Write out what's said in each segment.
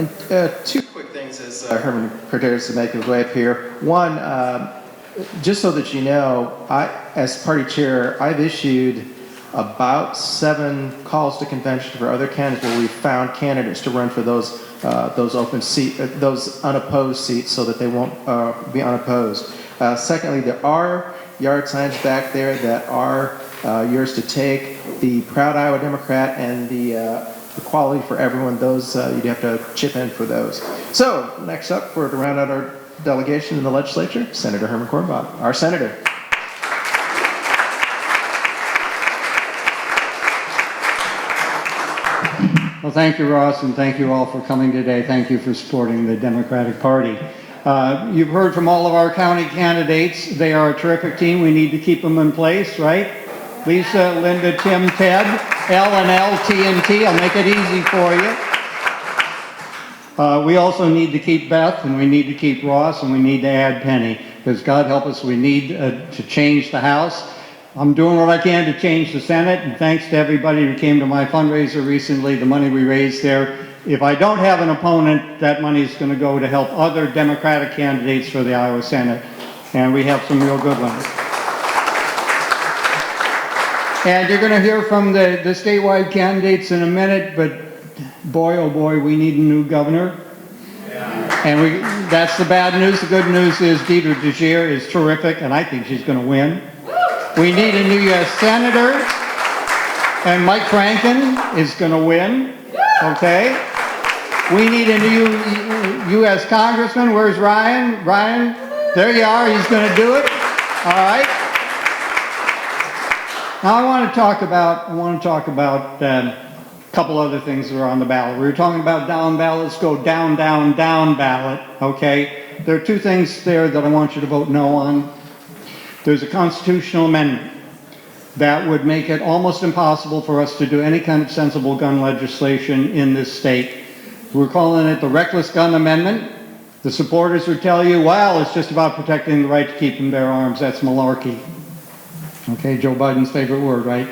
And two quick things as Herman prepares to make his way up here. One, just so that you know, as party chair, I've issued about 7 calls to convention for other candidates where we found candidates to run for those open seat, those unopposed seats, so that they won't be unopposed. Secondly, there are yard signs back there that are yours to take. The Proud Iowa Democrat and the Equality for Everyone, those you'd have to chip in for those. So next up, to round out our delegation in the legislature, Senator Herman Quirmbach, our senator. Well, thank you, Ross, and thank you all for coming today. Thank you for supporting the Democratic Party. You've heard from all of our county candidates. They are a terrific team. We need to keep them in place, right? Lisa, Linda, Tim, Ted, L and L, T and T. I'll make it easy for you. We also need to keep Beth, and we need to keep Ross, and we need to add Penny, because God help us, we need to change the House. I'm doing what I can to change the Senate, and thanks to everybody who came to my fundraiser recently, the money we raised there. If I don't have an opponent, that money is going to go to help other Democratic candidates for the Iowa Senate, and we have some real good ones. And you're going to hear from the statewide candidates in a minute, but boy, oh boy, we need a new governor. And that's the bad news. The good news is Deidre DeGere is terrific, and I think she's going to win. We need a new U.S. Senator, and Mike Franken is going to win, okay? We need a new U.S. Congressman. Where's Ryan? Ryan, there you are. He's going to do it, all right? Now I want to talk about a couple other things that are on the ballot. We were talking about down ballot. Let's go down, down, down ballot, okay? There are 2 things there that I want you to vote no on. There's a constitutional amendment that would make it almost impossible for us to do any kind of sensible gun legislation in this state. We're calling it the Reckless Gun Amendment. The supporters would tell you, well, it's just about protecting the right to keep and bear arms. That's malarkey. Okay, Joe Biden's favorite word, right?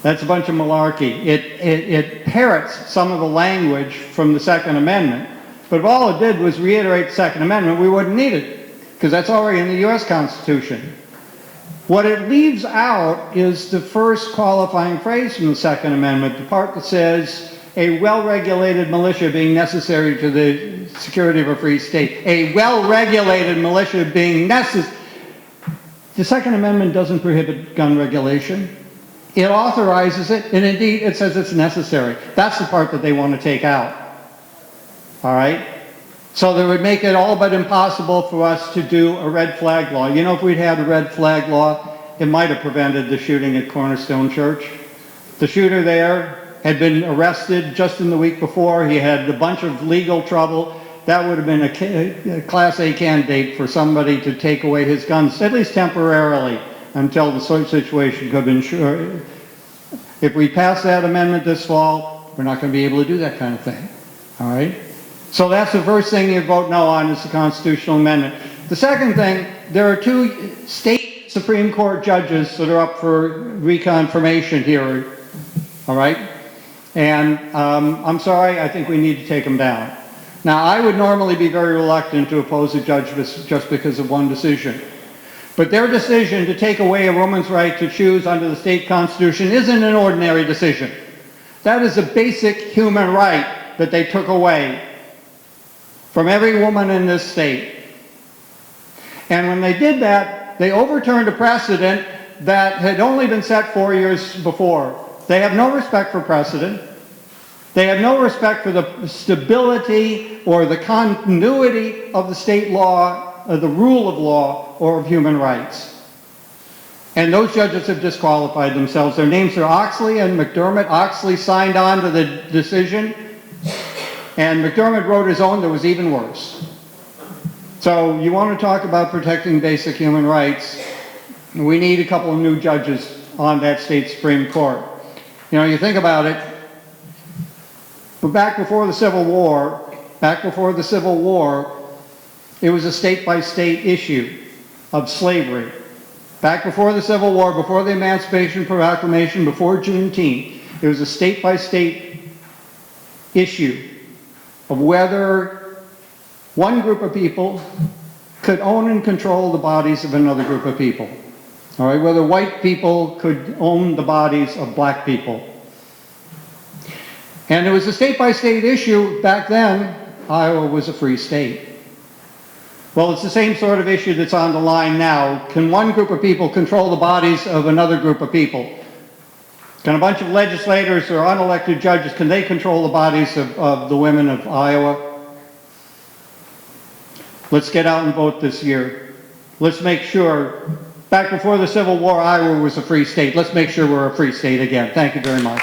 That's a bunch of malarkey. It parrots some of the language from the Second Amendment, but if all it did was reiterate the Second Amendment, we wouldn't need it, because that's already in the U.S. Constitution. What it leaves out is the first qualifying phrase from the Second Amendment, the part that says, a well-regulated militia being necessary to the security of a free state. A well-regulated militia being necessary. The Second Amendment doesn't prohibit gun regulation. It authorizes it, and indeed it says it's necessary. That's the part that they want to take out. All right? So that would make it all but impossible for us to do a red flag law. You know, if we'd had a red flag law, it might have prevented the shooting at Cornerstone Church. The shooter there had been arrested just in the week before. He had a bunch of legal trouble. That would have been a Class A candidate for somebody to take away his guns, at least temporarily, until the situation could have been sure. If we pass that amendment this fall, we're not going to be able to do that kind of thing. All right? So that's the first thing you vote no on, is the constitutional amendment. The second thing, there are 2 state Supreme Court judges that are up for reconfirmation here. All right? And I'm sorry, I think we need to take them down. Now, I would normally be very reluctant to oppose a judge just because of one decision. But their decision to take away a woman's right to choose under the state constitution isn't an ordinary decision. That is a basic human right that they took away from every woman in this state. And when they did that, they overturned a precedent that had only been set 4 years before. They have no respect for precedent. They have no respect for the stability or the continuity of the state law, the rule of law, or of human rights. And those judges have disqualified themselves. Their names are Oxley and McDermott. Oxley signed on to the decision, and McDermott wrote his own that was even worse. So you want to talk about protecting basic human rights, we need a couple of new judges on that state Supreme Court. You know, you think about it, but back before the Civil War, it was a state-by-state issue of slavery. Back before the Civil War, before the Emancipation Proclamation, before Juneteenth, it was a state-by-state issue of whether one group of people could own and control the bodies of another group of people. All right, whether white people could own the bodies of black people. And it was a state-by-state issue. Back then, Iowa was a free state. Well, it's the same sort of issue that's on the line now. Can one group of people control the bodies of another group of people? Can a bunch of legislators or unelected judges, can they control the bodies of the women of Iowa? Let's get out and vote this year. Let's make sure, back before the Civil War, Iowa was a free state. Let's make sure we're a free state again. Thank you very much.